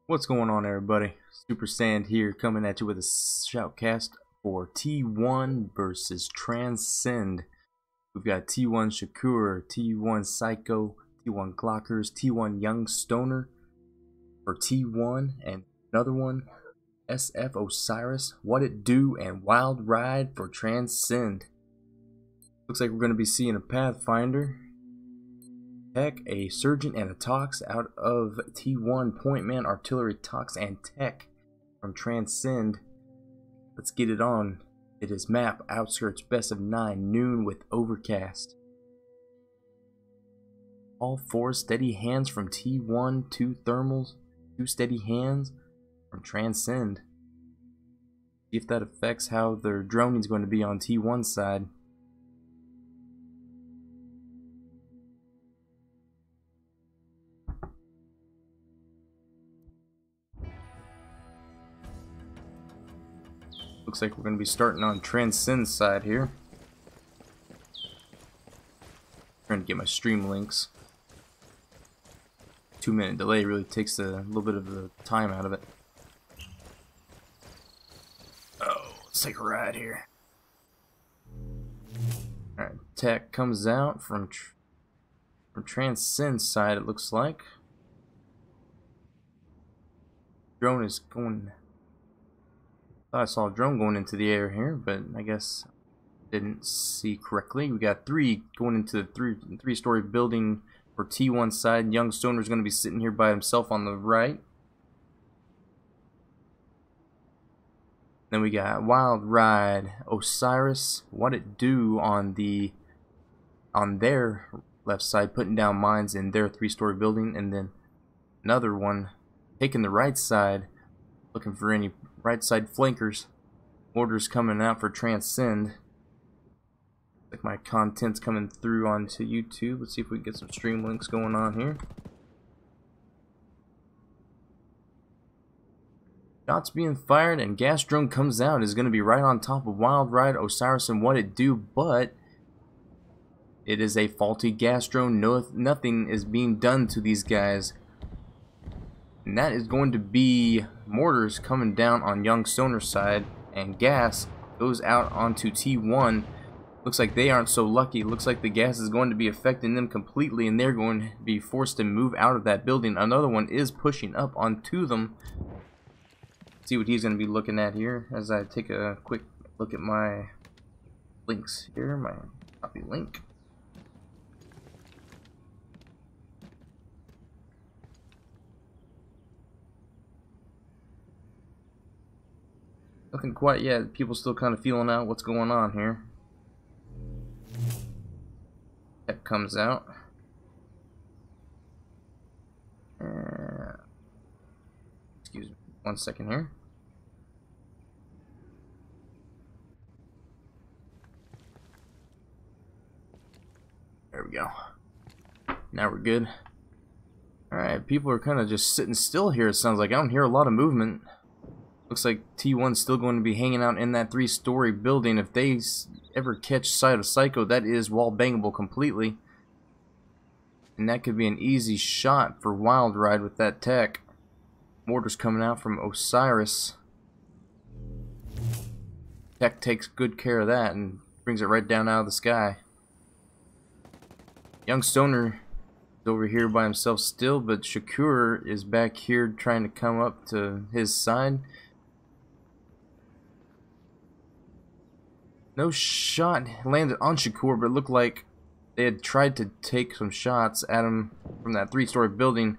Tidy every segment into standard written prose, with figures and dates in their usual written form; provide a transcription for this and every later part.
What's going on, everybody? Super Sand here, coming at you with a shoutcast for T1 versus Transcend. We've got T1 Shakur, T1 Psycho, T1 Glockers, T1 Young Stoner for T1, and another one, SF Osiris, What It Do, and Wild Ride for Transcend. Looks like we're going to be seeing a Pathfinder, Tech, a Surgeon, and a Tox out of T1, Point Man, Artillery, Tox, and Tech from Transcend. Let's get it on. It is map, outskirts, best of 9, noon with overcast. All 4 steady hands from T1, 2 thermals, 2 steady hands from Transcend. See if that affects how their droning is going to be on T1 side. Looks like we're going to be starting on Transcend side here. Trying to get my stream links. 2-minute delay really takes a little bit of the time out of it. Oh, let's take a ride here. Alright, Tech comes out from Transcend side, it looks like. Drone is going... I saw a drone going into the air here, but I guess didn't see correctly. We got 3 going into the three-story building for T1 side. Young Stoner is going to be sitting here by himself on the right. Then we got Wild Ride, Osiris, What It Do on their left side, putting down mines in their 3-story building, and then another one taking the right side, looking for any right side flankers. Orders coming out for Transcend. Like my content's coming through onto YouTube. Let's see if we can get some stream links going on here. Shots being fired, and gas drone comes out. Is going to be right on top of Wild Ride, Osiris, and What It Do, but it is a faulty gas drone. Nothing is being done to these guys. And that is going to be mortars coming down on Young Stoner's side, and gas goes out onto T1. Looks like they aren't so lucky. Looks like the gas is going to be affecting them completely, and they're going to be forced to move out of that building. Another one is pushing up onto them. See what he's going to be looking at here as I take a quick look at my links here, my copy link. Nothing quite yet. People still kind of feeling out what's going on here. Tech comes out. Excuse me, 1 second here. There we go. Now we're good. Alright, people are kind of just sitting still here, it sounds like. I don't hear a lot of movement. Looks like T1's still going to be hanging out in that 3-story building. If they ever catch sight of Psycho, that is wall bangable completely. And that could be an easy shot for Wild Ride with that Tech. Mortars coming out from Osiris. Tech takes good care of that and brings it right down out of the sky. Young Stoner is over here by himself still, but Shakur is back here trying to come up to his side. No shot landed on Shakur, but it looked like they had tried to take some shots at him from that 3-story building.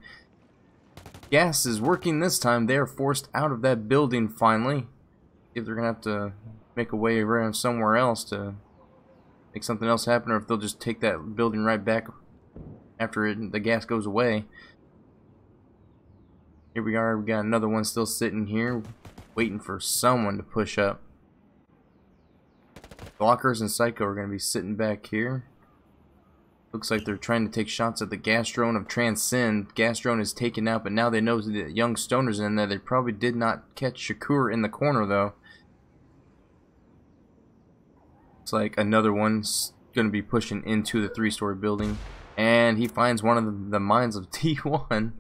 Gas is working this time. They are forced out of that building finally. If they're going to have to make a way around somewhere else to make something else happen, or if they'll just take that building right back after the gas goes away. Here we are. We got another one still sitting here waiting for someone to push up. Glockers and Psycho are going to be sitting back here. Looks like they're trying to take shots at the gas drone of Transcend. Gas drone is taken out, but now they know that Young Stoner's in there. They probably did not catch Shakur in the corner, though. Looks like another one's going to be pushing into the 3-story building. And he finds one of the mines of T1.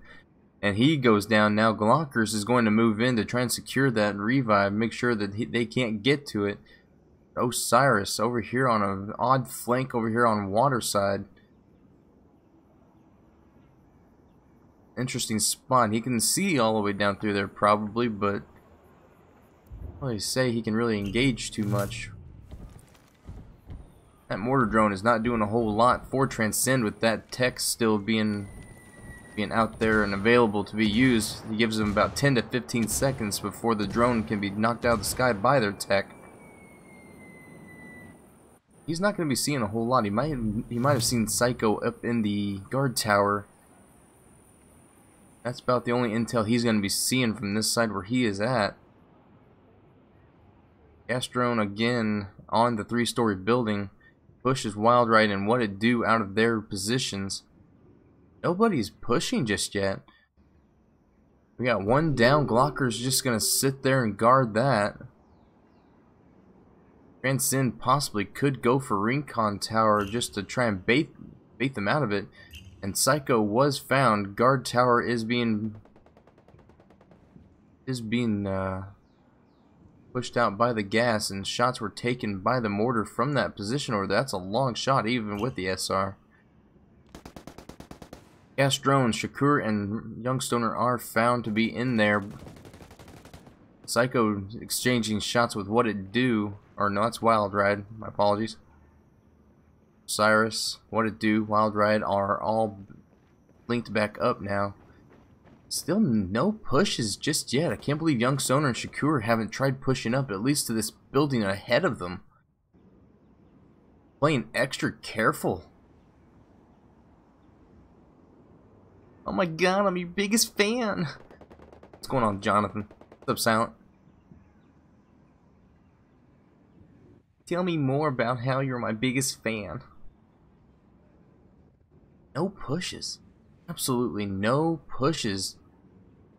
and he goes down. Now Glockers is going to move in to try and secure that revive, make sure that they can't get to it. Osiris over here on an odd flank over here on water side. Interesting spot. He can see all the way down through there probably, but I don't really say he can really engage too much. That mortar drone is not doing a whole lot for Transcend with that tech still being out there and available to be used. He gives them about 10 to 15 seconds before the drone can be knocked out of the sky by their tech. He's not going to be seeing a whole lot. He might have seen Psycho up in the guard tower. That's about the only intel he's going to be seeing from this side where he is at. Gas drone again on the 3-story building. Pushes Wild Ride and What It Do out of their positions. Nobody's pushing just yet. We got one down. Glocker's just going to sit there and guard that. Transcend possibly could go for Rincon Tower just to try and bait them out of it. And Psycho was found. Guard Tower is being pushed out by the gas, and shots were taken by the mortar from that position. Or that's a long shot even with the SR. Gas drone, Shakur and Youngstoner are found to be in there. Psycho exchanging shots with What It Do. Or no, that's Wild Ride. My apologies. Cyrus, What It Do, Wild Ride are all linked back up now. Still no pushes just yet. I can't believe Youngstoner and Shakur haven't tried pushing up at least to this building ahead of them. Playing extra careful. Oh my god, I'm your biggest fan. What's going on, Jonathan? What's up, Silent? Tell me more about how you're my biggest fan. No pushes. Absolutely no pushes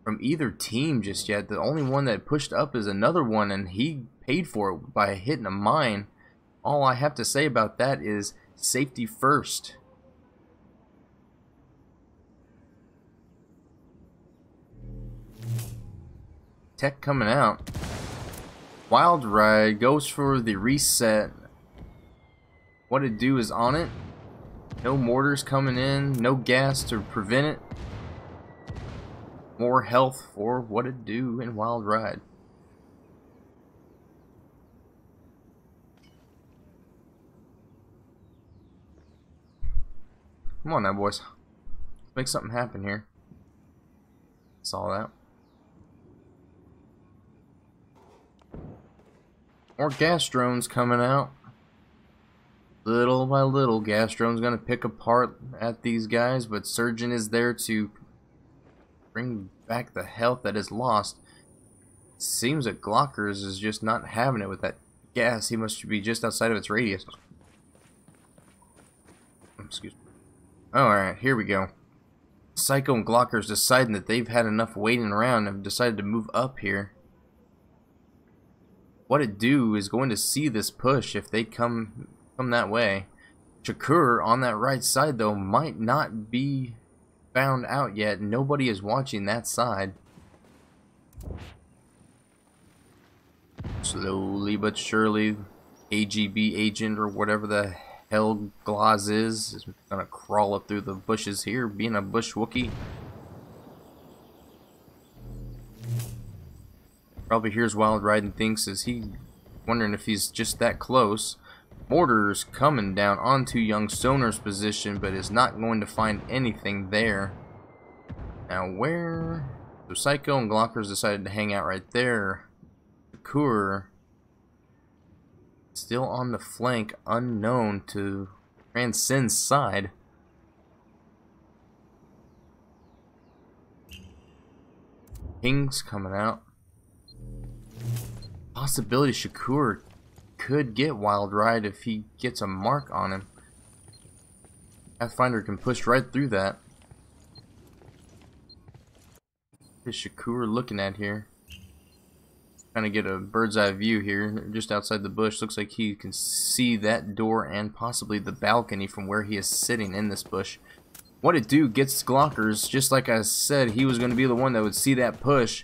from either team just yet. The only one that pushed up is another one, and he paid for it by hitting a mine. All I have to say about that is safety first. Tech coming out. Wild Ride goes for the reset. What It Do is on it. No mortars coming in. No gas to prevent it. More health for What It Do in Wild Ride. Come on now, boys. Let's make something happen here. Saw that. More gas drones coming out. Little by little, gas drone's gonna pick apart at these guys, but Surgeon is there to bring back the health that is lost. Seems that Glockers is just not having it with that gas. He must be just outside of its radius. Excuse me. Alright, here we go. Psycho and Glockers deciding that they've had enough waiting around and have decided to move up here. What It Do is going to see this push if they come that way. Shakur on that right side though might not be found out yet. Nobody is watching that side. Slowly but surely, AGB agent or whatever the hell Glaz is gonna crawl up through the bushes here, being a bush Wookie. Probably hears Wild Ride and thinks, is he wondering if he's just that close. Mortar's coming down onto Youngstoner's position, but is not going to find anything there. Now where? So Psycho and Glockers decided to hang out right there. Shakur still on the flank, unknown to Transcend's side. King's coming out. Possibility Shakur could get Wild Ride if he gets a mark on him. Pathfinder can push right through that. What is Shakur looking at here? Trying to get a bird's eye view here, just outside the bush. Looks like he can see that door and possibly the balcony from where he is sitting in this bush. What it do gets Glockers, just like I said, he was going to be the one that would see that push.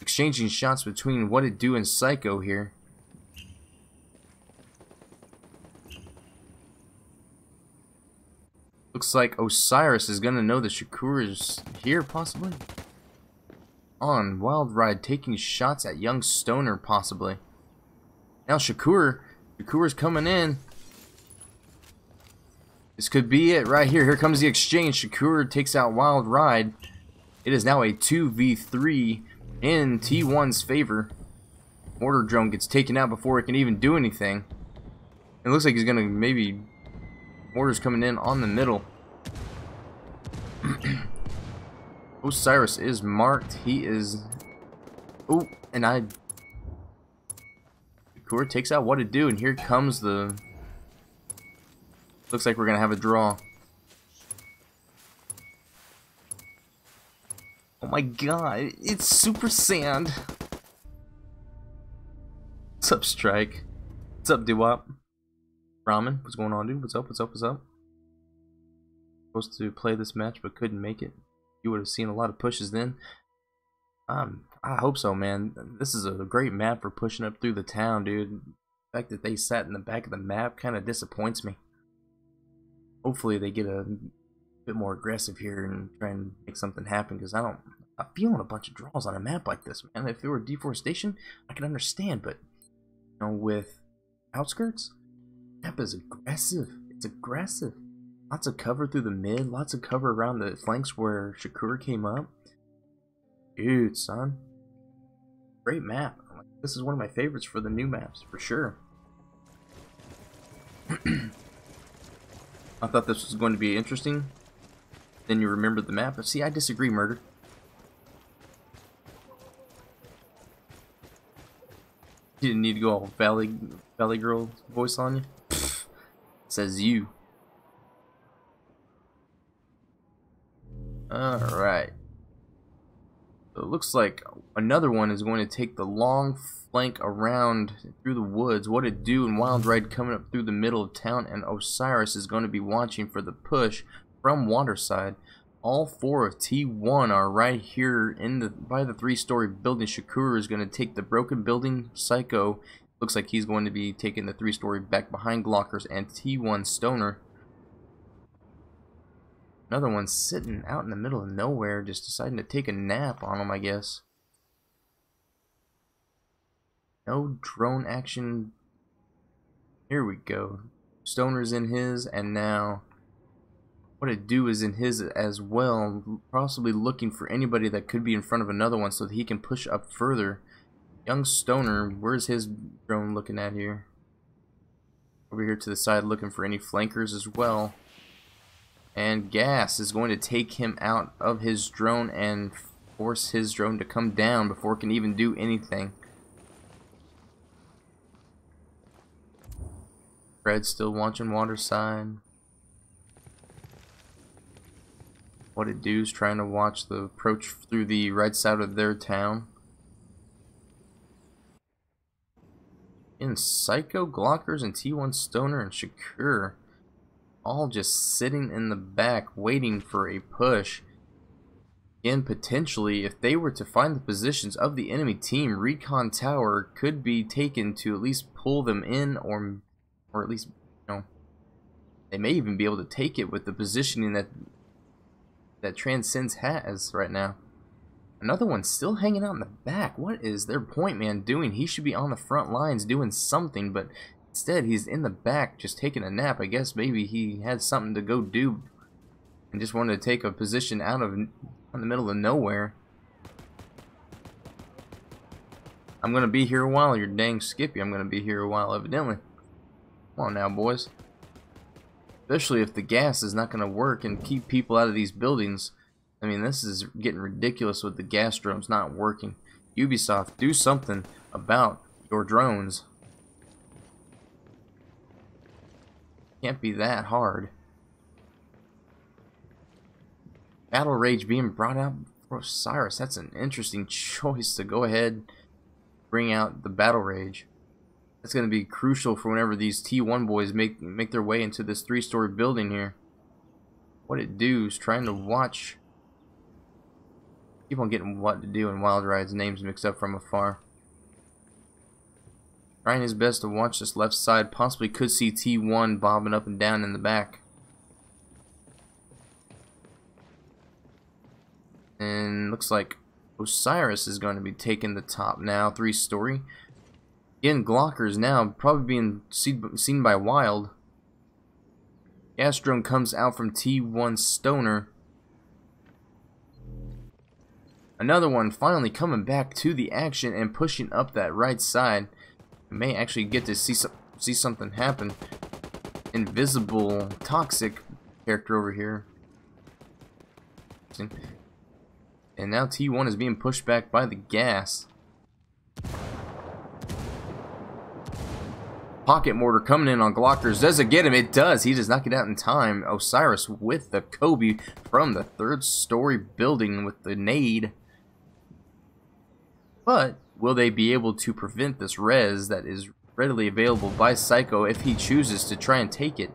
Exchanging shots between What It Do and Psycho here. Looks like Osiris is going to know that Shakur is here, possibly. On Wild Ride, taking shots at young Stoner, possibly. Now Shakur's coming in. This could be it right here. Here comes the exchange. Shakur takes out Wild Ride. It is now a 2v3 in T1's favor. Mortar drone gets taken out before it can even do anything. It looks like he's gonna maybe... Mortar's coming in on the middle. Osiris is marked. He is... Oh, and Shakur takes out What It Do, and here comes the... Looks like we're gonna have a draw. Oh my god, it's Super Sand. What's up, Strike? What's up, Dewop? Ramen, what's going on, dude? What's up, what's up, what's up? Supposed to play this match but couldn't make it. You would have seen a lot of pushes then. I hope so, man. This is a great map for pushing up through the town, dude. The fact that they sat in the back of the map kind of disappoints me. Hopefully they get a bit more aggressive here and try and make something happen, because I'm feeling a bunch of draws on a map like this, man. If it were deforestation, I could understand, but you know, with outskirts, map is aggressive. It's aggressive. Lots of cover through the mid, lots of cover around the flanks where Shakur came up. Dude, son, great map. This is one of my favorites for the new maps, for sure. I thought this was going to be interesting. Then you remember the map. But see, I disagree, Murder. You didn't need to go all Valley Girl voice on you. Pfft, says you. Alright. So it looks like another one is going to take the long flank around through the woods. What It Do and Wild Ride coming up through the middle of town, and Osiris is going to be watching for the push from Waterside. All four of T1 are right here by the 3-story building. Shakur is going to take the broken building. Psycho looks like he's going to be taking the 3-story back behind Glockers, and T1 Stoner. Another one sitting out in the middle of nowhere, just deciding to take a nap on him, I guess. No drone action. Here we go. Stoner's in his, and now What It Do is in his as well. Possibly looking for anybody that could be in front of another one so that he can push up further. Young Stoner, where's his drone looking at here? Over here to the side, looking for any flankers as well. And Gas is going to take him out of his drone and force his drone to come down before it can even do anything. Fred's still watching Waterside. What It Do's trying to watch the approach through the right side of their town. In Psycho, Glockers, and T1 Stoner and Shakur, all just sitting in the back waiting for a push. Again, potentially, if they were to find the positions of the enemy team, Recon Tower could be taken to at least pull them in, or at least, you know, they may even be able to take it with the positioning that Transcend has right now. Another one still hanging out in the back. What is their point man doing? He should be on the front lines doing something, but instead he's in the back just taking a nap. I guess maybe he had something to go do and just wanted to take a position out of in the middle of nowhere. I'm gonna be here a while. You're dang Skippy. I'm gonna be here a while, evidently. Come on now, boys. Especially if the gas is not gonna work and keep people out of these buildings. I mean, this is getting ridiculous with the gas drones not working. Ubisoft, do something about your drones. Can't be that hard. Battle Rage being brought out for Osiris. That's an interesting choice to go ahead bring out the Battle Rage. That's going to be crucial for whenever these T1 boys make their way into this 3-story building here. What it do is trying to watch. Keep on getting what to do and Wild Ride's names mixed up from afar. Trying his best to watch this left side. Possibly could see T1 bobbing up and down in the back. And looks like Osiris is going to be taking the top now. 3-story. Again, Glockers now probably being seen by Wild. Gas drone comes out from T1 Stoner. Another one finally coming back to the action and pushing up that right side. May actually get to see something happen. Invisible toxic character over here. And now T1 is being pushed back by the gas. Pocket mortar coming in on Glockers. Does it get him? It does. He does not get out in time. Osiris with the Kobe from the 3rd-story building with the nade. But will they be able to prevent this res that is readily available by Psycho if he chooses to try and take it?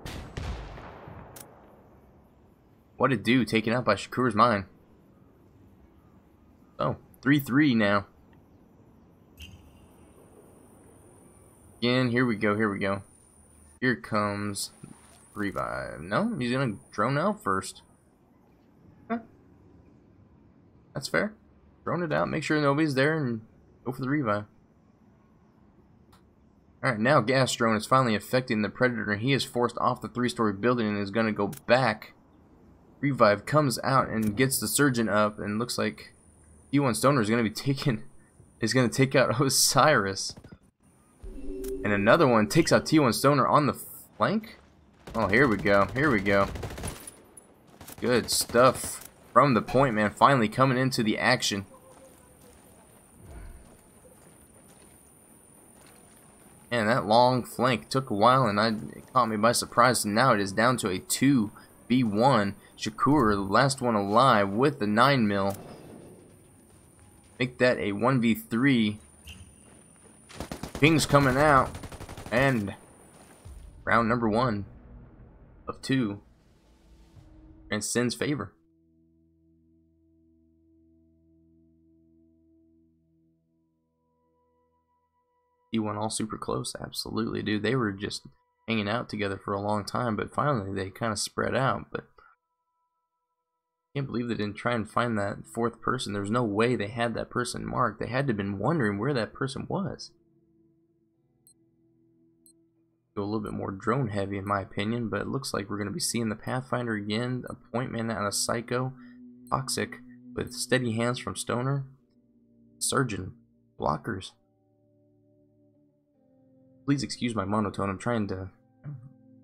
What it do? Taken out by Shakur's mine. Oh, 3-3 now. Again, here we go, here we go. Here comes revive. No, he's gonna drone out first. Okay. That's fair. Drone it out, make sure nobody's there, and go for the revive. Alright, now gas drone is finally affecting the Predator. He is forced off the 3-story building and is gonna go back. Revive comes out and gets the surgeon up, and looks like T1 Stoner is gonna take out Osiris. And another one takes out T1 Stoner on the flank. Oh, here we go. Here we go. Good stuff from the point man. Finally coming into the action. And that long flank took a while, and it caught me by surprise. And now it is down to a 2v1. Shakur, the last one alive, with the 9mm. Make that a 1v3. Ping's coming out, and round number 1 of 2 Transcend's favor. T1 all super close, absolutely, dude. They were just hanging out together for a long time, but finally they kind of spread out. But I can't believe they didn't try and find that 4th person. There's no way they had that person marked. They had to have been wondering where that person was. Go a little bit more drone heavy in my opinion, but it looks like we're going to be seeing the Pathfinder again, a point man out of Psycho, Toxic with steady hands from Stoner, Surgeon, Blockers. Please excuse my monotone. I'm trying to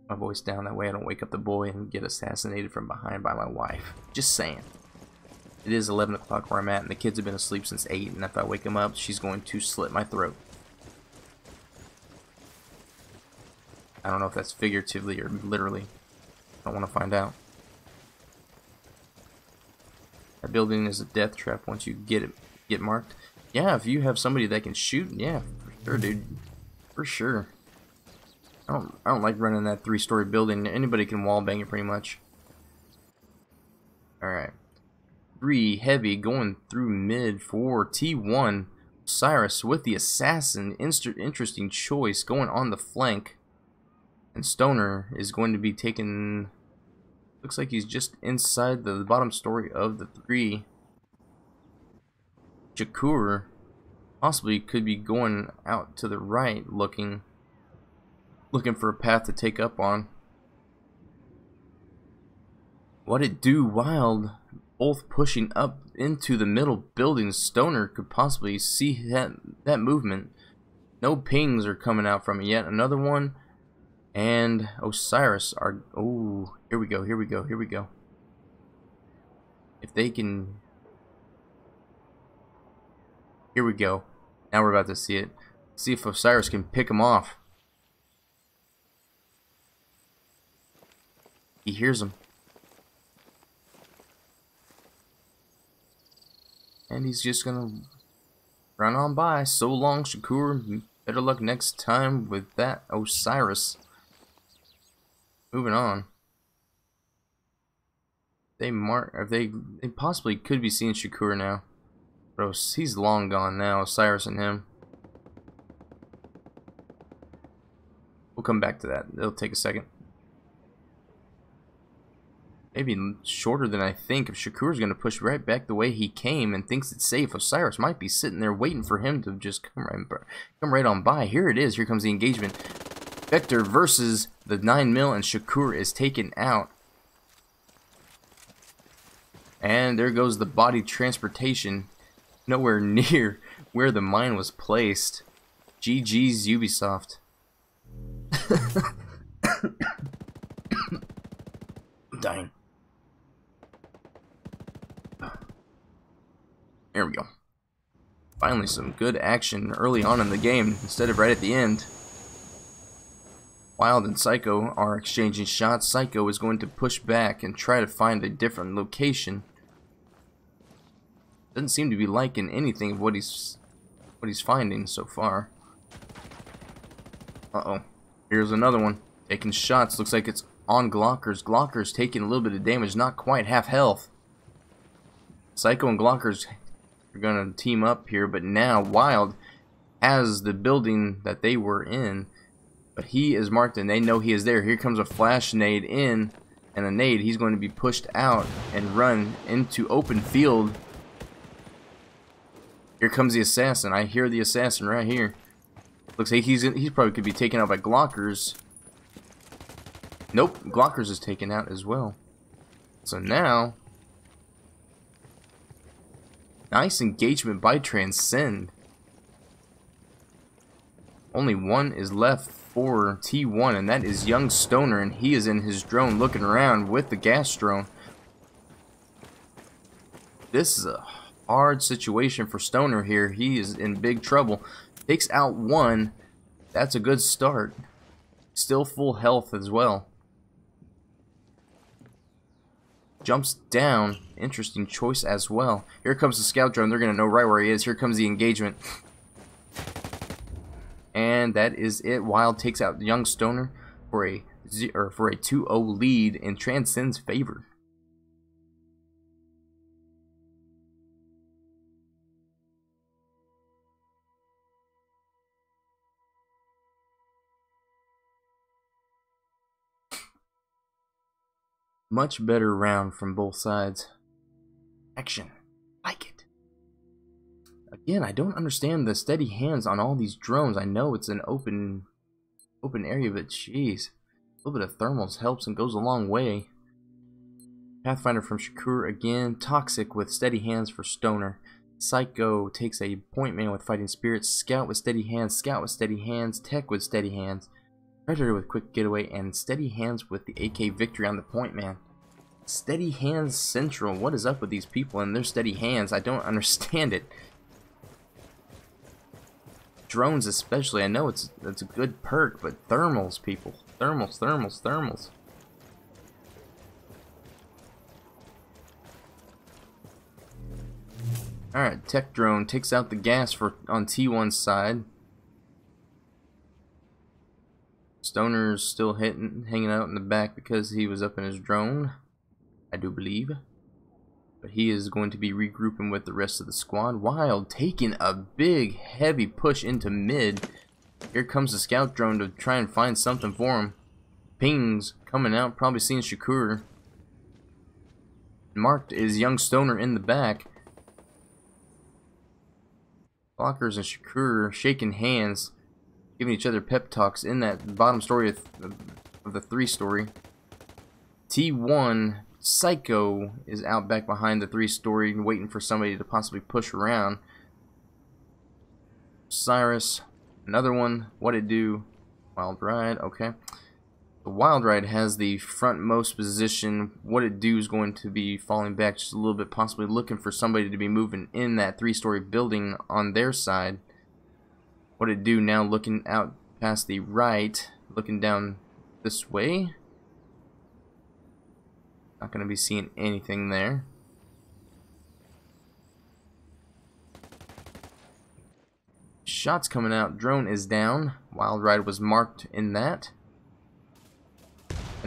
my voice down, that way I don't wake up the boy and get assassinated from behind by my wife. Just saying. It is 11 o'clock where I'm at, and the kids have been asleep since 8, and if I wake them up, she's going to slit my throat. I don't know if that's figuratively or literally. I don't want to find out. That building is a death trap once you get marked. Yeah, if you have somebody that can shoot, yeah, for sure, dude. For sure. I don't like running that 3-story building. Anybody can wall bang it pretty much. Alright. 3 heavy going through mid for T1. Cyrus with the assassin. Interesting choice going on the flank. And Stoner is going to be taken. Looks like he's just inside the bottom story of the 3. Shakur possibly could be going out to the right, looking for a path to take up on. What it do? Wild, both pushing up into the middle building. Stoner could possibly see that movement. No pings are coming out from it yet. Another one. And Osiris are, oh, here we go, here we go, here we go. If they can, here we go. Now we're about to see it. See if Osiris can pick him off. He hears him. And he's just gonna run on by. So long, Shakur. Better luck next time with that Osiris. Moving on. They possibly could be seeing Shakur now. Bro, he's long gone now, Osiris and him. We'll come back to that. It'll take a second. Maybe shorter than I think. If Shakur's going to push right back the way he came and thinks it's safe, Osiris might be sitting there waiting for him to just come right on by. Here it is. Here comes the engagement. Vector versus the 9mm, and Shakur is taken out. And there goes the body transportation. Nowhere near where the mine was placed. GG's Ubisoft. I'm dying. There we go. Finally some good action early on in the game instead of right at the end. Wild and Psycho are exchanging shots. Psycho is going to push back and try to find a different location. Doesn't seem to be liking anything of what he's finding so far. Uh-oh. Here's another one. Taking shots. Looks like it's on Glockers. Glockers taking a little bit of damage. Not quite half health. Psycho and Glockers are going to team up here. But now Wild has the building that they were in. But he is marked and they know he is there. Here comes a flash nade in. And a nade. He's going to be pushed out and run into open field. Here comes the assassin. I hear the assassin right here. Looks like he's probably could be taken out by Glockers. Nope, Glockers is taken out as well. So now, nice engagement by Transcend. Only one is left for T1, and that is Young Stoner, and he is in his drone looking around with the gas drone. This is a hard situation for Stoner here. He is in big trouble. Takes out one. That's a good start. Still full health as well. Jumps down. Interesting choice as well. Here comes the scout drone. They're going to know right where he is. Here comes the engagement. And that is it. Wild takes out Young Stoner for a 2-0 lead in Transcend's favor. Much better round from both sides. Action. Like it. Again, I don't understand the steady hands on all these drones. I know it's an open area, but jeez. A little bit of thermals helps and goes a long way. Pathfinder from Shakur again. Toxic with steady hands for Stoner. Psycho takes a point man with fighting spirits. Scout with steady hands. Scout with steady hands. Tech with steady hands. Predator with quick getaway, and steady hands with the AK victory on the point man. Steady hands central. What is up with these people and their steady hands? I don't understand it. Drones especially. I know it's a good perk, but thermals, people. Thermals, thermals, thermals. Alright, tech drone takes out the gas on T1's side. Stoner's still hanging out in the back because he was up in his drone, I do believe. But he is going to be regrouping with the rest of the squad. Wild taking a big, heavy push into mid. Here comes the scout drone to try and find something for him. Pings coming out, probably seeing Shakur. Marked is Young Stoner in the back. Blockers and Shakur shaking hands, giving each other pep talks in that bottom story of the 3-story. T1 Psycho is out back behind the 3-story, waiting for somebody to possibly push around. Cyrus, another one. What it do? Wild Ride. Okay. The Wild Ride has the frontmost position. What it do is going to be falling back just a little bit, possibly looking for somebody to be moving in that 3-story building on their side. What it do now, looking out past the right, looking down this way. Not going to be seeing anything there. Shots coming out. Drone is down. Wild Ride was marked in that.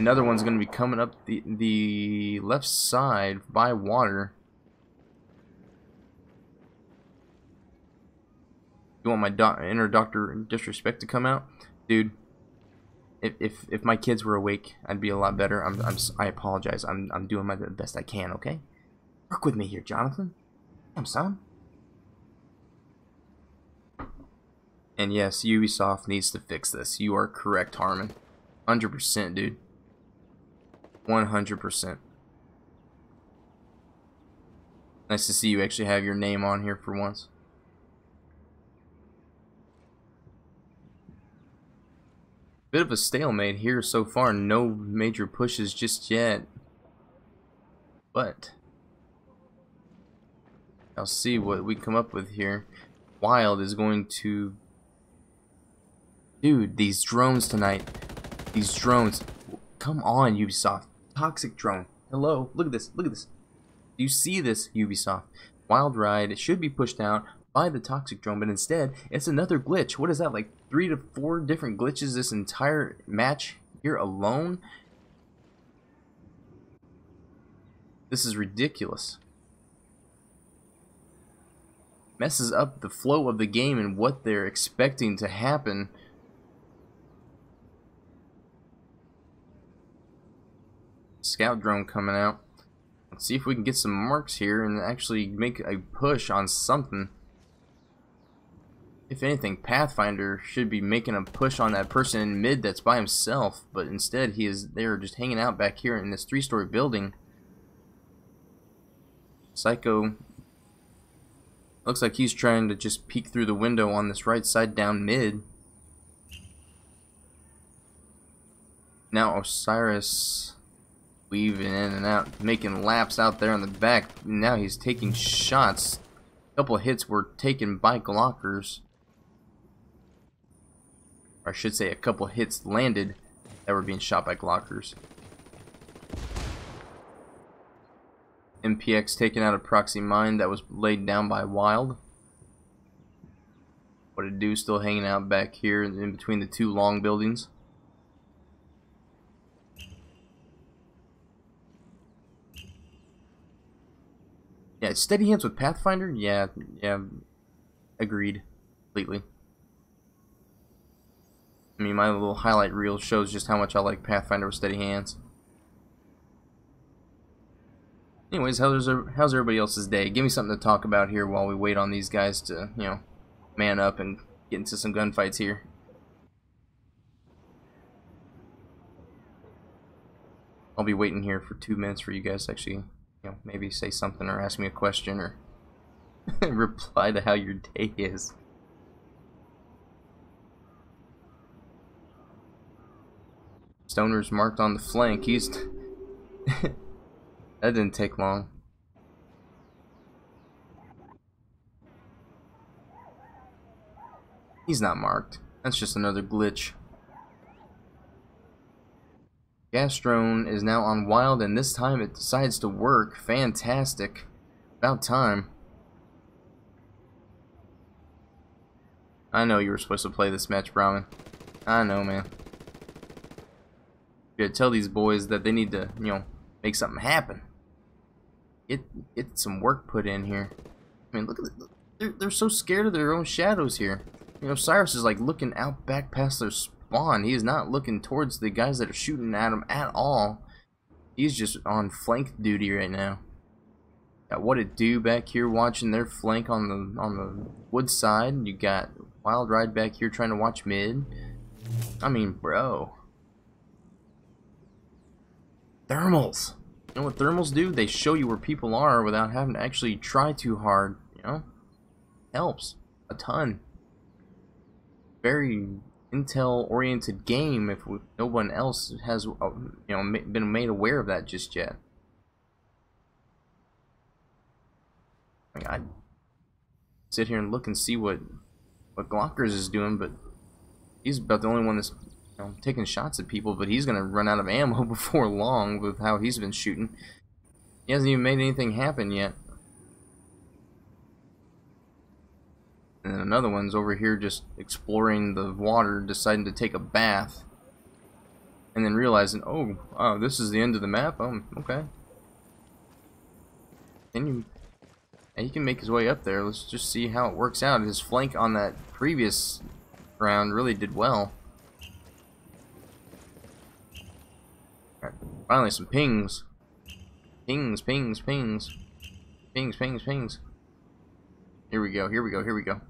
Another one's going to be coming up the left side by water. You want my inner Dr. Disrespect to come out? Dude, if my kids were awake, I'd be a lot better. I apologize. I'm doing my best I can, okay? Work with me here, Jonathan. Damn, son. And yes, Ubisoft needs to fix this. You are correct, Harmon. 100%, dude. 100%. Nice to see you actually have your name on here for once. Bit of a stalemate here so far. No major pushes just yet. But I'll see what we come up with here. Wild is going to... Dude, these drones tonight. These drones. Come on, Ubisoft. Toxic drone. Hello. Look at this. Look at this. Do you see this, Ubisoft? Wild Ride, it should be pushed out by the toxic drone, but instead, it's another glitch. What is that, like 3 to 4 different glitches this entire match here alone? This is ridiculous. Messes up the flow of the game and what they're expecting to happen. Scout drone coming out. Let's see if we can get some marks here and actually make a push on something. If anything, Pathfinder should be making a push on that person in mid that's by himself, but instead he is there just hanging out back here in this 3-story building. Psycho looks like he's trying to just peek through the window on this right side down mid. Now Osiris weaving in and out, making laps out there on the back. Now he's taking shots. A couple of hits were taken by Glockers. Or I should say a couple of hits landed that were being shot by Glockers. MPX taking out a proxy mine that was laid down by Wild. What it do, still hanging out back here in between the 2 long buildings. Yeah, steady hands with Pathfinder? Yeah, agreed. Completely. I mean, my little highlight reel shows just how much I like Pathfinder with steady hands. Anyways, how's everybody else's day? Give me something to talk about here while we wait on these guys to, you know, man up and get into some gunfights here. I'll be waiting here for 2 minutes for you guys to actually, you know, maybe say something or ask me a question or reply to how your day is. Stoner's marked on the flank. He's that didn't take long. He's not marked. That's just another glitch. Gas drone is now on Wild, and this time it decides to work. Fantastic. About time. I know you were supposed to play this match, Brahmin. I know, man. You gotta tell these boys that they need to, you know, make something happen. Get some work put in here. I mean, look at it. They're so scared of their own shadows here. You know, Cyrus is like looking out back past their spawn. He is not looking towards the guys that are shooting at him at all. He's just on flank duty right now. Got what it do back here watching their flank on the wood side. You got Wild Ride back here trying to watch mid. I mean, bro. Thermals. You know what thermals do? They show you where people are without having to actually try too hard. You know, helps a ton. Very intel-oriented game. If no one else has, you know, been made aware of that just yet. I mean, I'd sit here and look and see what Glockers is doing, but he's about the only one that's, you know, taking shots at people. But he's gonna run out of ammo before long with how he's been shooting. He hasn't even made anything happen yet. And then another one's over here just exploring the water, deciding to take a bath. and then realizing, oh, this is the end of the map. Okay. And he can make his way up there. Let's just see how it works out. His flank on that previous round really did well. Right, finally, some pings. Pings, pings, pings. Pings, pings, pings. Here we go, here we go, here we go.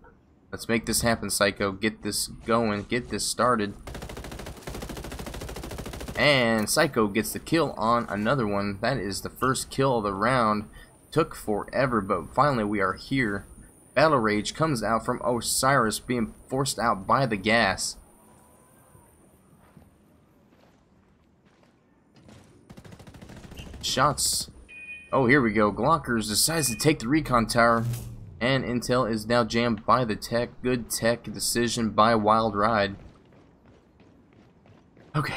Let's make this happen, Psycho. Get this going, get this started. And Psycho gets the kill on another one. That is the first kill of the round. Took forever, but finally we are here. Battle Rage comes out from Osiris being forced out by the gas. Shots. Oh, here we go. Glockers decides to take the recon tower, and Intel is now jammed by the tech. Good tech decision by Wild Ride. Okay.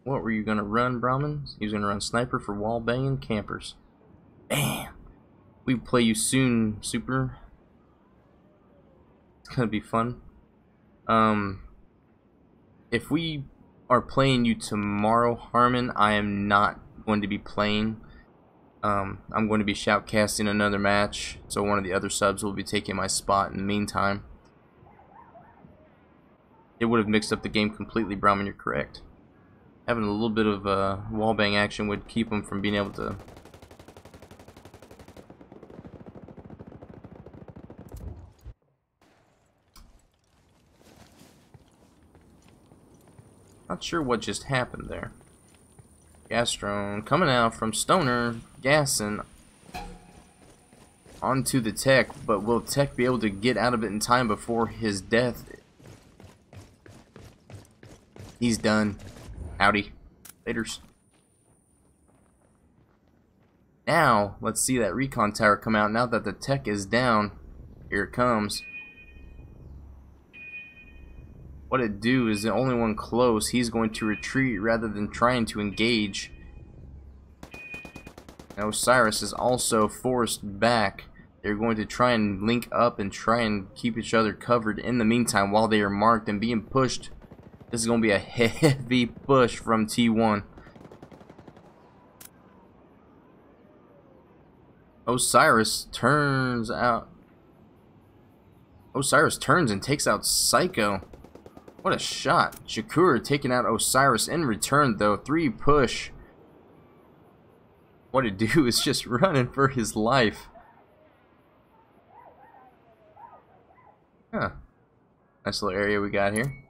What were you gonna run, Brahmin? He was gonna run sniper for wall banging campers. Damn. We play you soon, Super. It's gonna be fun. If we are playing you tomorrow, Harmon, I am not going to be playing. I'm going to be shoutcasting another match, so one of the other subs will be taking my spot in the meantime. It would have mixed up the game completely, Brahmin, you're correct. Having a little bit of wallbang action would keep him from being able to. Not sure what just happened there. Gas drone coming out from Stoner, gassing onto the tech, but will tech be able to get out of it in time before his death? He's done. Howdy. Laters. Now, let's see that recon tower come out. Now that the tech is down, here it comes. What it do is the only one close, he's going to retreat rather than trying to engage. Now Osiris is also forced back. They're going to try and link up and try and keep each other covered in the meantime while they are marked and being pushed. This is going to be a heavy push from T1. Osiris turns and takes out Psycho. What a shot. Shakur taking out Osiris in return though. 3 push. What it do is just running for his life. Huh. Nice little area we got here.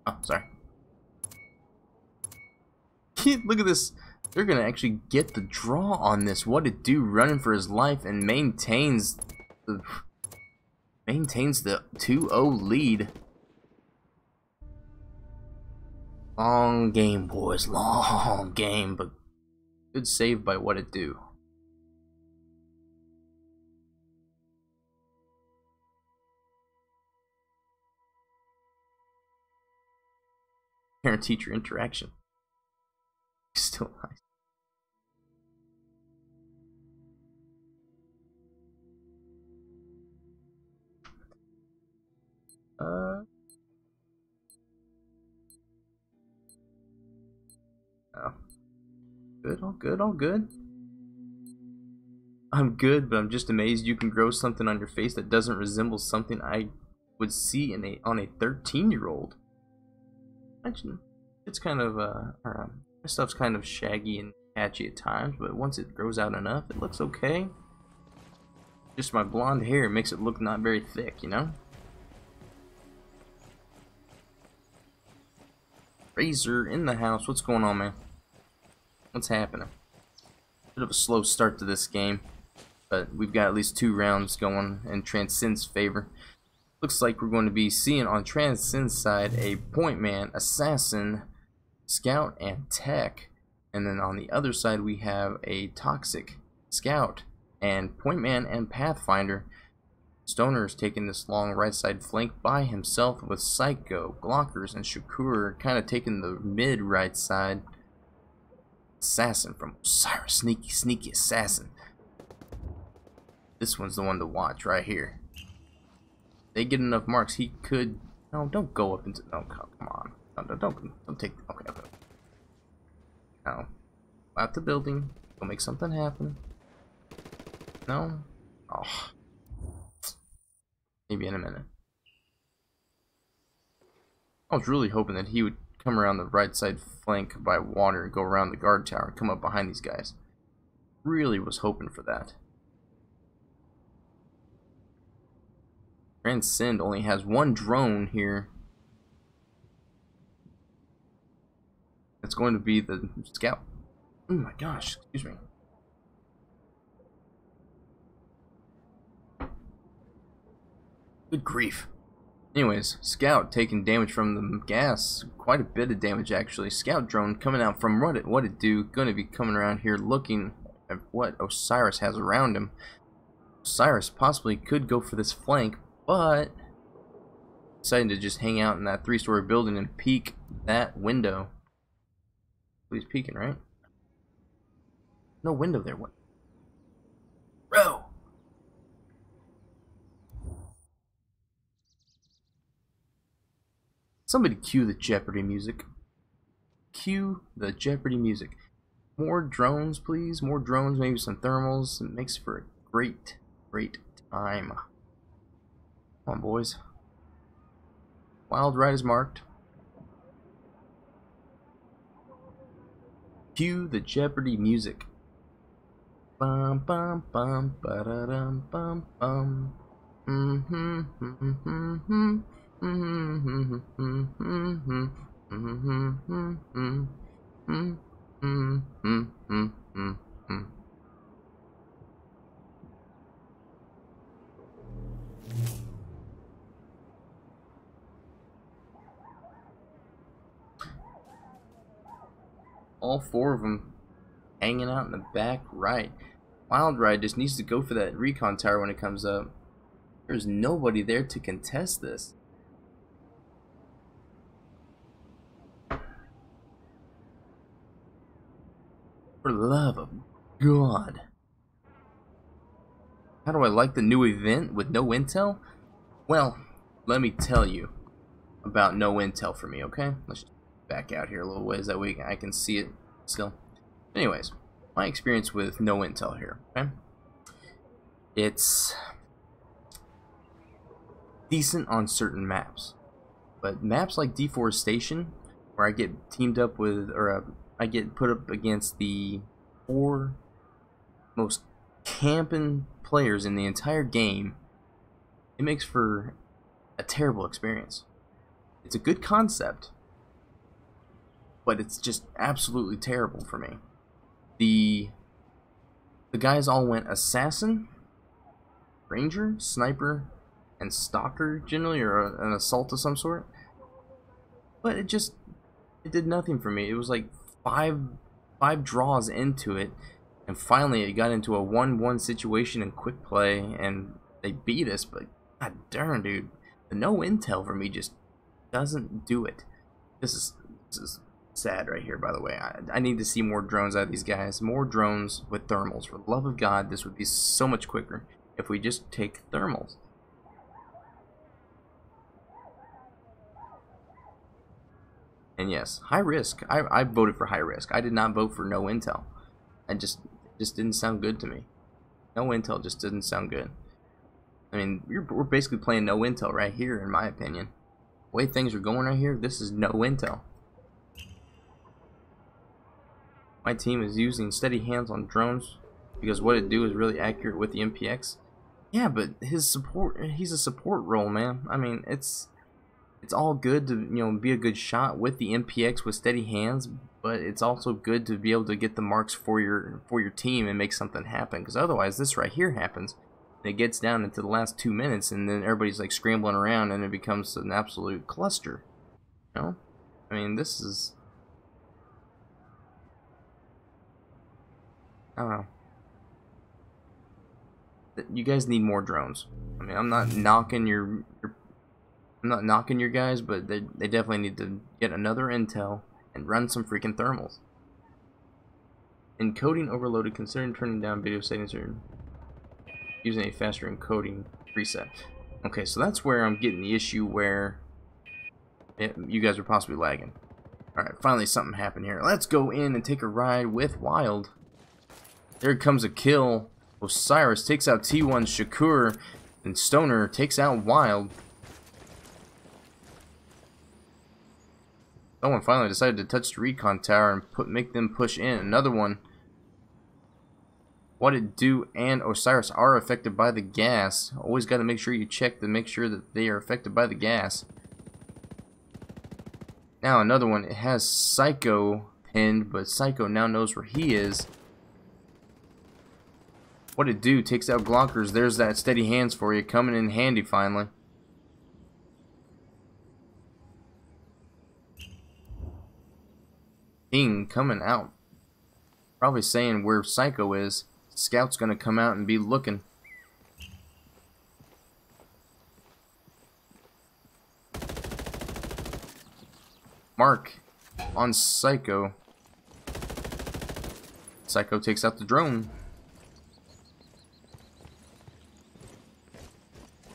Oh, sorry. Look at this. They're gonna actually get the draw on this. What it do, running for his life and maintains the 2-0 lead. Long game, boys. Long game, but good save by what it do. Parent-teacher interaction. Still nice. Oh. Good, all good, all good. I'm good, but I'm just amazed you can grow something on your face that doesn't resemble something I would see on a 13-year-old. Imagine it's kind of my stuff's kind of shaggy and patchy at times, but once it grows out enough, it looks okay. Just my blonde hair makes it look not very thick, you know? Razor in the house. What's going on, man? What's happening? Bit of a slow start to this game, but we've got at least 2 rounds going in Transcend's favor. Looks like we're going to be seeing on Transcend's side a point man, assassin, scout, and tech. And then on the other side we have a toxic, scout, and point man and pathfinder. Stoner is taking this long right side flank by himself with Psycho, Glockers, and Shakur kind of taking the mid right side. Assassin from Osiris, sneaky assassin. This one's the one to watch right here. they get enough marks, he could. No, don't go up into. No, come on. No, don't take. Okay, okay. No, out the building. Go make something happen. No. Oh. Maybe in a minute. I was really hoping that he would come around the right side flank by water and go around the guard tower and come up behind these guys. Really was hoping for that. Transcend only has one drone here. It's going to be the scout. Oh my gosh, excuse me. Good grief. Anyways, Scout taking damage from the gas, quite a bit of damage actually. Scout drone coming out from what it do, going to be coming around here looking at what Osiris has around him. Osiris possibly could go for this flank, but deciding to just hang out in that 3-story building and peek that window. He's peeking, right? No window there. What? Bro! Somebody cue the Jeopardy music. Cue the Jeopardy music. More drones, please. More drones, maybe some thermals. It makes for a great, great time. Come on, boys. Wild Ride is marked. Cue the Jeopardy music. Bum bum bum ba da dum bum bum. All 4 of them hanging out in the back right. Wild Ride just needs to go for that recon tower when it comes up. There's nobody there to contest this. For the love of God. How do I like the new event with no intel? Well, let me tell you about no intel for me, okay? Let's just back out here a little ways, that way I can see it still. Anyways, my experience with no intel here, okay? It's decent on certain maps, but maps like Deforestation, where I get teamed up with, or I get put up against the 4 most camping players in the entire game, it makes for a terrible experience. It's a good concept, but it's just absolutely terrible for me. The guys all went assassin, ranger, sniper, and stalker generally, or an assault of some sort. But it did nothing for me. It was like five draws into it, and finally it got into a 1-1 situation in quick play, and they beat us. But god darn, dude, the no intel for me just doesn't do it. This is sad right here, by the way. I need to see more drones out of these guys. More drones with thermals. For the love of God, this would be so much quicker if we just take thermals. And yes, high risk. I voted for high risk. I did not vote for no intel. It just didn't sound good to me. No intel just didn't sound good. I mean, we're basically playing no intel right here, in my opinion. The way things are going right here, this is no intel. My team is using steady hands on drones because what it do is really accurate with the MPX. Yeah, but he's a support role, man. I mean, it's all good to, you know, be a good shot with the MPX with steady hands, but it's also good to be able to get the marks for your team and make something happen, because otherwise this right here happens and it gets down into the last 2 minutes and then everybody's like scrambling around and it becomes an absolute cluster. You know? I mean, this is, I don't know. You guys need more drones. I mean, I'm not knocking your guys, but they definitely need to get another intel and run some freaking thermals. Encoding overloaded. Considering turning down video settings or using a faster encoding preset. Okay, so that's where I'm getting the issue where you guys are possibly lagging. Alright, finally something happened here. Let's go in and take a ride with Wild. There comes a kill. Osiris takes out T1 Shakur, and Stoner takes out Wild. Someone finally decided to touch the recon tower and make them push in. Another one. What It Do and Osiris are affected by the gas. Always got to make sure you check to make sure that they are affected by the gas. Now another one. It has Psycho pinned, but Psycho now knows where he is. What It Do takes out Glockers. There's that steady hands for you, coming in handy finally. King coming out, probably saying where Psycho is. Scout's gonna come out and be looking. Mark on Psycho. Psycho takes out the drone.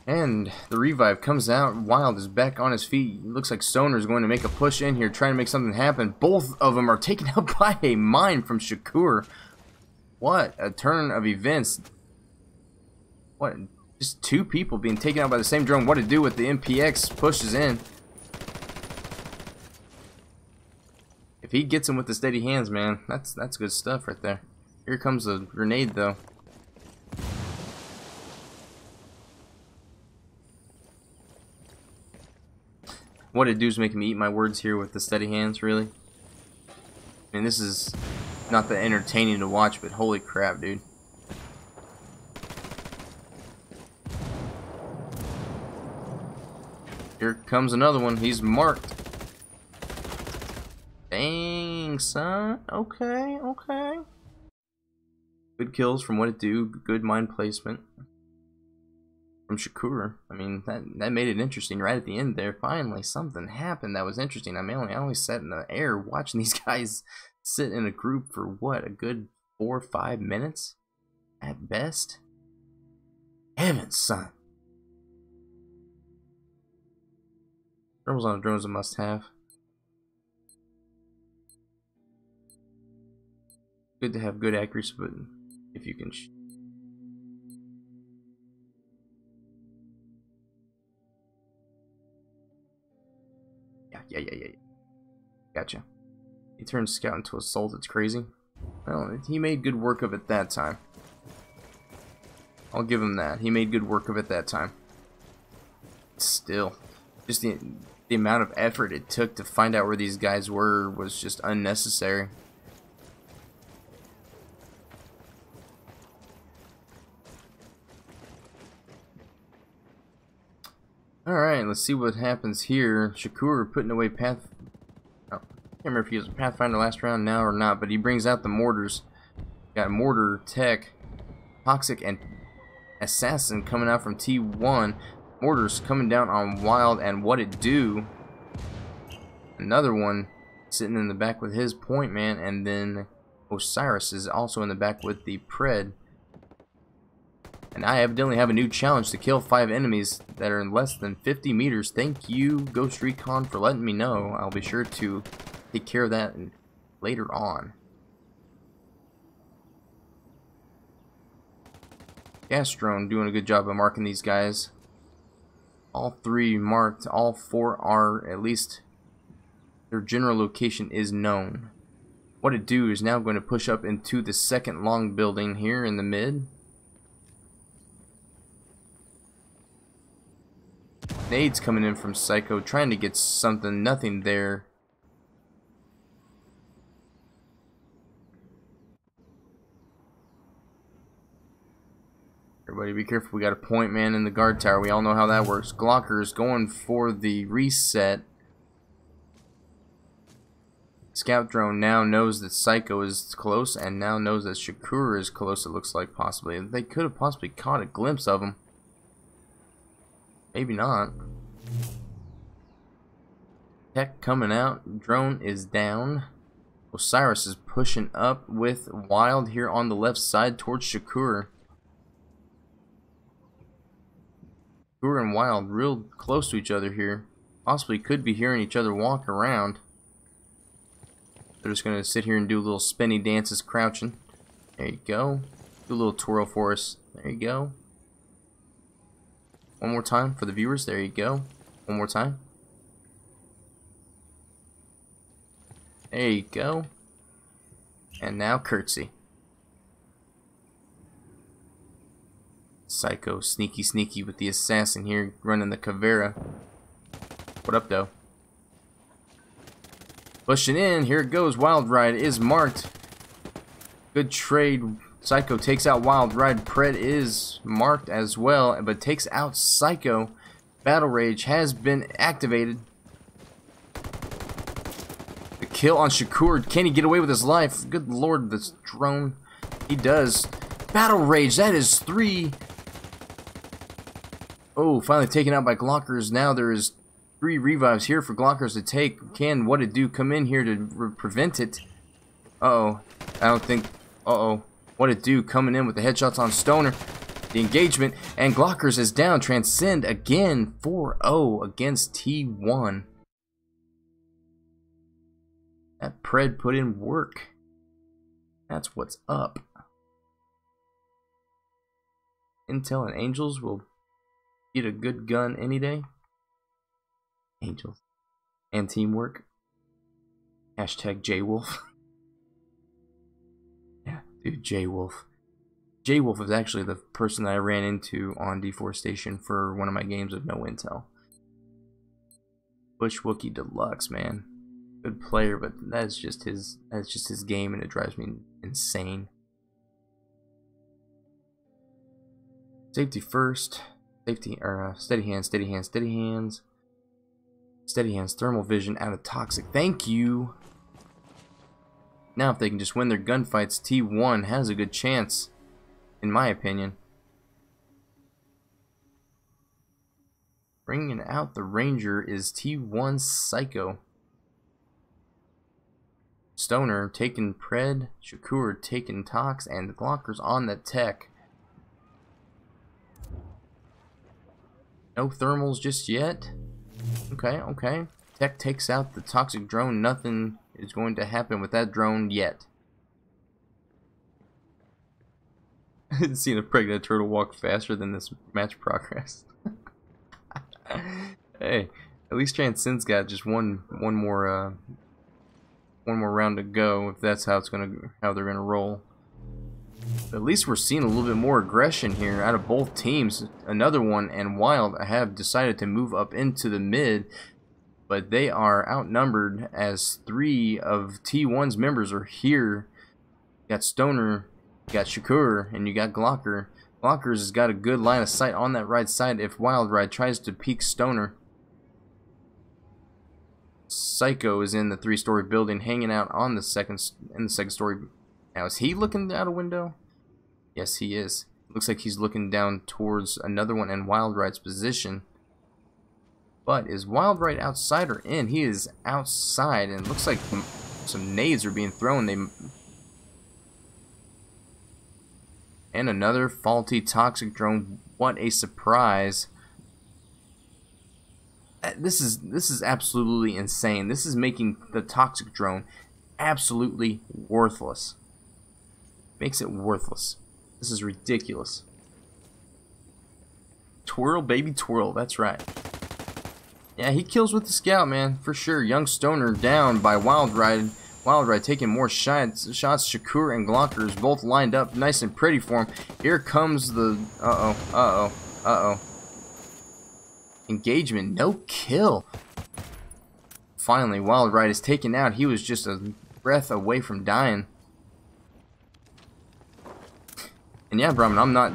And the revive comes out. Wild is back on his feet. Looks like Stoner is going to make a push in here, trying to make something happen. Both of them are taken out by a mine from Shakur. What a turn of events. What? Just two people being taken out by the same drone. What to do with the MPX pushes in. If he gets him with the steady hands, man, that's good stuff right there. Here comes a grenade, though. What It Do is making me eat my words here with the steady hands, really. I mean, this is not that entertaining to watch, but holy crap, dude. Here comes another one. He's marked. Dang, son. Okay, okay. Good kills from What It Do. Good mine placement from Shakur. I mean, that made it interesting right at the end there. Finally, something happened that was interesting. I mean, I only sat in the air watching these guys sit in a group for what, a good 4 or 5 minutes at best. Heavens, son. Thermals on a drone is a must-have. Good to have good accuracy, but if you can. Yeah. Gotcha. He turned Scout into Assault. It's crazy. Well, he made good work of it that time. I'll give him that. He made good work of it that time. Still, just the amount of effort it took to find out where these guys were was just unnecessary. Alright, let's see what happens here. Shakur putting away Path... Oh, I can't remember if he was a Pathfinder last round now or not, but he brings out the mortars. Got Mortar, Tech, Toxic, and Assassin coming out from T1. Mortars coming down on Wild and What It Do. Another one sitting in the back with his point man, and then Osiris is also in the back with the Pred. And I evidently have a new challenge to kill 5 enemies that are in less than 50 meters. Thank you, Ghost Recon, for letting me know. I'll be sure to take care of that later on. Gas drone doing a good job of marking these guys. All 3 marked. All 4 are, at least, their general location is known. What It Do is now going to push up into the second long building here in the mid. Nades coming in from Psycho, trying to get something, nothing there. Everybody be careful, we got a point man in the guard tower, we all know how that works. Glocker is going for the reset. Scout drone now knows that Psycho is close, and now knows that Shakur is close, it looks like, possibly. They could have possibly caught a glimpse of him. Maybe not. Tech coming out. Drone is down. Osiris is pushing up with Wild here on the left side towards Shakur. Shakur and Wild real close to each other here. Possibly could be hearing each other walk around. They're just gonna sit here and do little spinny dances crouching. There you go. Do a little twirl for us. There you go. One more time for the viewers. There you go. One more time. There you go. And now curtsy. Psycho, sneaky with the assassin here, running the Caveira. What up, though? Pushing in, here it goes. Wild Ride is marked. Good trade. Psycho takes out Wild Ride. Pred is marked as well, but takes out Psycho. Battle Rage has been activated. The kill on Shakur. Can he get away with his life? Good lord, this drone. He does. Battle Rage, that is 3. Oh, finally taken out by Glockers. Now there is 3 revives here for Glockers to take. Can What It Do come in here to prevent it? Uh-oh. I don't think... Uh-oh. What It Do coming in with the headshots on Stoner. The engagement. And Glockers is down. Transcend again. 4-0 against T1. That Pred put in work. That's what's up. Intel and Angels will get a good gun any day. Angels. And teamwork. Hashtag JWolf. Yeah, dude, JWolf. JWolf is actually the person that I ran into on Deforestation for one of my games with no intel. Bush Wookie Deluxe, man. Good player, but that's just his game, and it drives me insane. Safety first. Safety, or steady hands, steady hands, steady hands. Steady hands, thermal vision out of toxic. Thank you. Now if they can just win their gunfights, T1 has a good chance, in my opinion. Bringing out the Ranger is T1 Psycho. Stoner taking Pred, Shakur taking Tox, and Glockers on the tech. No thermals just yet. Okay, okay. Tech takes out the toxic drone. Nothing is going to happen with that drone yet. I haven't seen a pregnant turtle walk faster than this match progress. Hey, at least Transcend's got just one more round to go, if that's how they're gonna roll. But at least we're seeing a little bit more aggression here out of both teams. Another one and Wild have decided to move up into the mid, but they are outnumbered as 3 of T1's members are here. You got Stoner, you got Shakur, and you got Glocker. Glockers has got a good line of sight on that right side if Wild Ride tries to peek Stoner. Psycho is in the 3-story building, hanging out on the second story. Now, is he looking out a window? Yes, he is. Looks like he's looking down towards another one in Wild Ride's position. But is Wild Ride outside or in? He is outside, and it looks like some nades are being thrown. And another faulty toxic drone. What a surprise. This is absolutely insane. This is making the toxic drone absolutely worthless. Makes it worthless. This is ridiculous. Twirl, baby, twirl. That's right. Yeah, he kills with the scout, man, for sure. Young Stoner down by Wild Ride. Wild Ride taking more shots. Shakur and Glockers both lined up nice and pretty for him. Here comes the... Uh-oh. Engagement. No kill. Finally, Wild Ride is taken out. He was just a breath away from dying. And yeah, Brahman, I'm not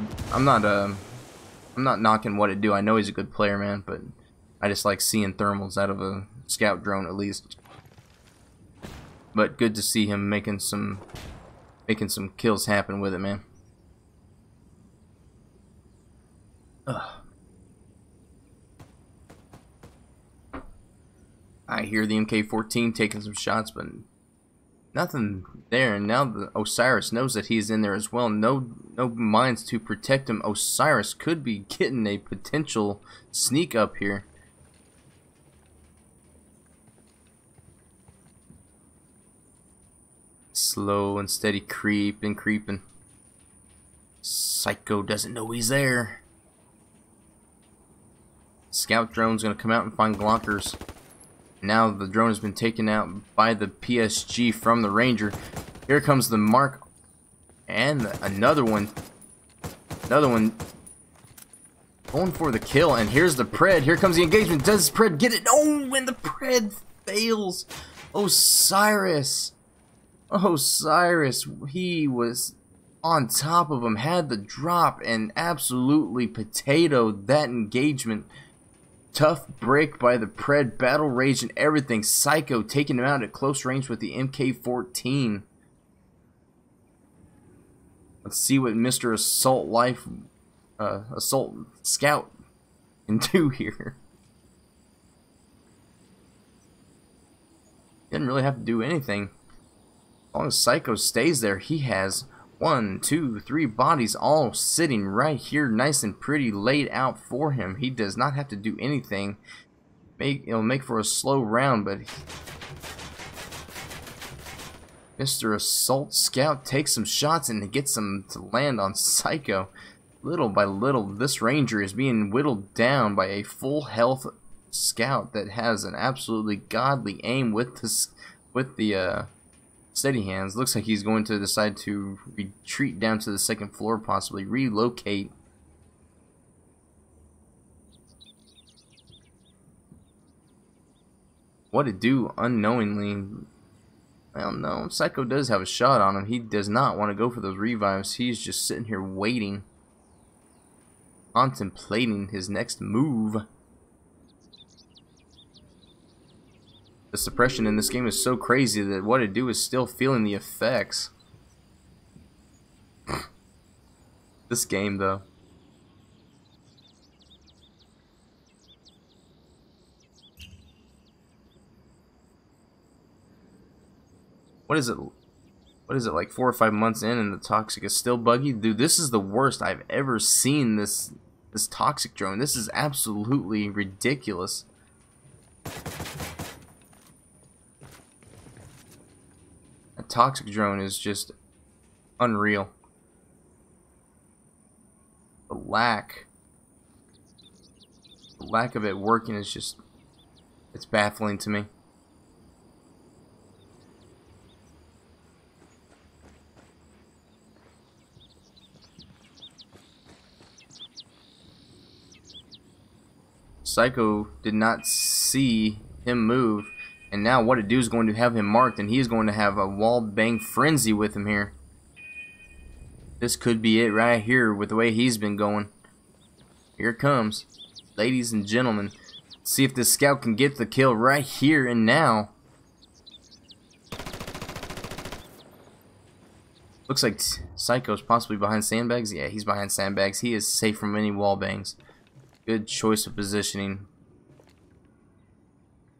knocking What It Do. I know he's a good player, man, but I just like seeing thermals out of a scout drone at least. But good to see him making some kills happen with it, man. Ugh. I hear the MK14 taking some shots, but nothing there, and now the Osiris knows that he's in there as well. No mines to protect him. Osiris could be getting a potential sneak up here. Slow and steady creeping. Psycho doesn't know he's there. Scout drone's gonna come out and find Glockers. Now the drone has been taken out by the PSG from the Ranger. Here comes the Mark, and another one going for the kill. And here's the Pred. Here comes the engagement. Does Pred get it? Oh, and the Pred fails. Osiris, he was on top of him, had the drop, and absolutely potatoed that engagement. Tough break by the Pred, battle rage and everything. Psycho taking him out at close range with the MK14. Let's see what Mr. Assault Scout can do here. Didn't really have to do anything. As long as Psycho stays there, he has 1, 2, 3 bodies all sitting right here, nice and pretty, laid out for him. He does not have to do anything. It'll make for a slow round, but Mr. Assault Scout takes some shots and gets them to land on Psycho. Little by little, this Ranger is being whittled down by a full health Scout that has an absolutely godly aim with the steady hands. Looks like he's going to decide to retreat down to the second floor, possibly relocate. What to do unknowingly? Well, no, Psycho does have a shot on him. He does not want to go for those revives. He's just sitting here waiting, contemplating his next move. The suppression in this game is so crazy that what I do is still feeling the effects. This game, though. What is it? What is it, like 4 or 5 months in and the Toxic is still buggy? Dude, this is the worst I've ever seen this Toxic drone. This is absolutely ridiculous. A Toxic drone is just unreal. The lack of it working is just, it's baffling to me. Psycho did not see him move, and now what it do is going to have him marked, and he is going to have a wall bang frenzy with him here. This could be it right here with the way he's been going. Here it comes, ladies and gentlemen. See if this Scout can get the kill right here and now. Looks like Psycho's possibly behind sandbags. Yeah, he's behind sandbags. He is safe from any wall bangs. Good choice of positioning.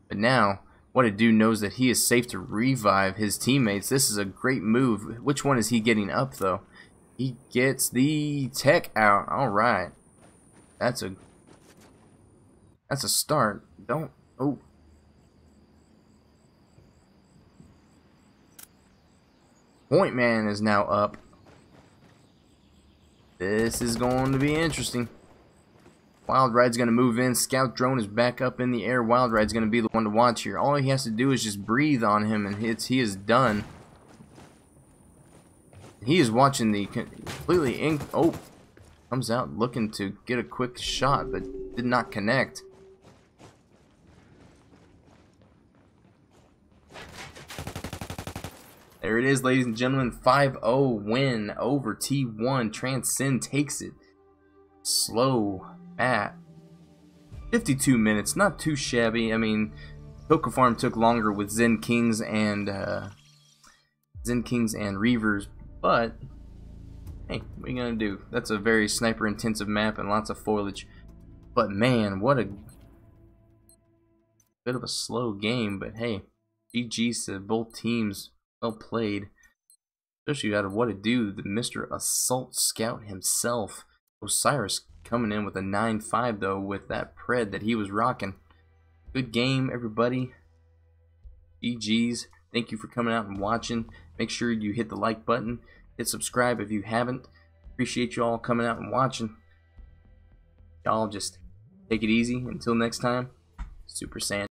But now, what a dude knows that he is safe to revive his teammates. This is a great move. Which one is he getting up, though? He gets the tech out. Alright. That's a start. Don't... Oh. Point Man is now up. This is going to be interesting. Wild Ride's going to move in. Scout drone is back up in the air. Wild Ride's going to be the one to watch here. All he has to do is just breathe on him, and he is done. He is watching the completely oh, comes out looking to get a quick shot, but did not connect. There it is, ladies and gentlemen. 5-0 win over T1. Transcend takes it. Slow at 52 minutes, not too shabby. I mean, Poker Farm took longer with Zen Kings and Reavers, but hey, what are you gonna do? That's a very sniper intensive map and lots of foliage. But man, what a bit of a slow game. But hey, GG's to both teams. Well played. Especially out of what it do, the Mr. Assault Scout himself. Osiris coming in with a 9-5 though with that pred that he was rocking. Good game, everybody. GG's. Thank you for coming out and watching. Make sure you hit the like button. Hit subscribe if you haven't. Appreciate you all coming out and watching. Y'all just take it easy. Until next time, Super Saiyan.